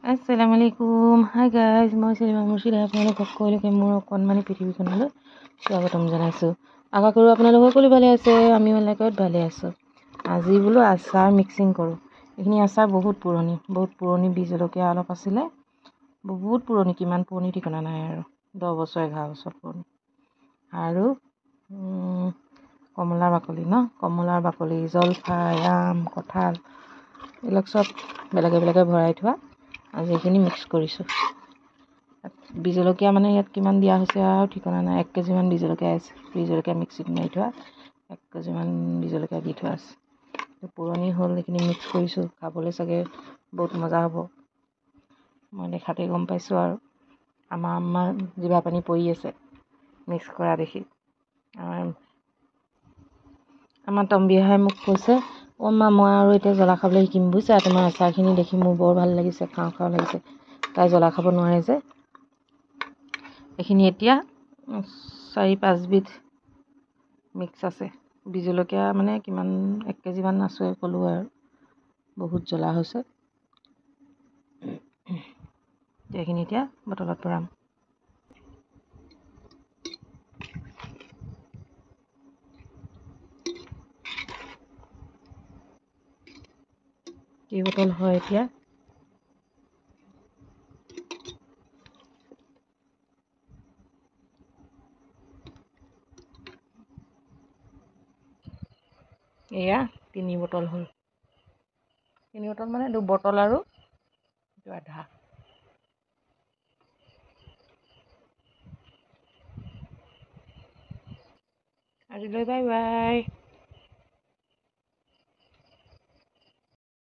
আসসালামু আলাইকুম hi guys মই চেলিমা মুৰ্ছিদে আপোনালোকক সকলোকে মোৰ অকণমানি পৃথিৱীখনলৈ স্বাগতম জনাইছোঁ। আশা কৰোঁ আপোনালোক সকলো ভালে আছে, আমিও এলেকাত ভালে আছোঁ। আজি বোলো আচাৰ মিক্সিং কৰোঁ। এইখিনি আচাৰ বহুত পুৰণি বীজ জলকীয়া অলপ আছিলে, বহুত পুৰণি, কিমান পুৰণি ঠিকনা নাই আৰু 10 বছৰ 11 বছৰ পুৰণি। আৰু কমলাৰ বাকলি জলফাই আম কঁঠাল এইবিলাক চব বেলেগে বেলেগে ভৰাই থোৱা। আজি এইখিনি মিক্স কৰিছোঁ। বীজ জলকীয়া মানে ইয়াত কিমান দিয়া হৈছে আৰু ঠিকনা নাই। 1 কেজিমান বীজ জলকীয়া আছে, বীজ জলকীয়া মিক্সিত মাৰি থোৱা 1 কেজিমান বীজ জলকীয়া দি থোৱা আছে। পুৰণি হ'ল, এইখিনি মিক্স কৰিছোঁ। খাবলৈ চাগে বহুত মজা হ'ব, মই দেখাতে গম পাইছোঁ। আৰু আমাৰ জিভা পানী পৰি আছে মিক্স কৰা দেখি। আমাৰ তম্বিহাই মোক কৈছে, অ' মা মই আৰু এতিয়া জ্বলা খাবলৈ শিকিম বুজিছা, তোমাৰ আচাৰখিনি দেখি মোৰ বৰ ভাল লাগিছে, খাওঁ লাগিছে। তাই জ্বলা খাব নোৱাৰে যে। এইখিনি এতিয়া 4-5 বিধ মিক্স আছে। বীজ জলকীয়া মানে কিমান 1 কেজিমান আছে ক'লোঁ আৰু বহুত জ্বলা হৈছে। এইখিনি এতিয়া বটলত ভৰাম। কি বটল হয় এতিয়া এয়া 3 বটল হ'ল। 3 বটল মানে 2 বটল আৰু আধা। আজিলৈ বাই বাই।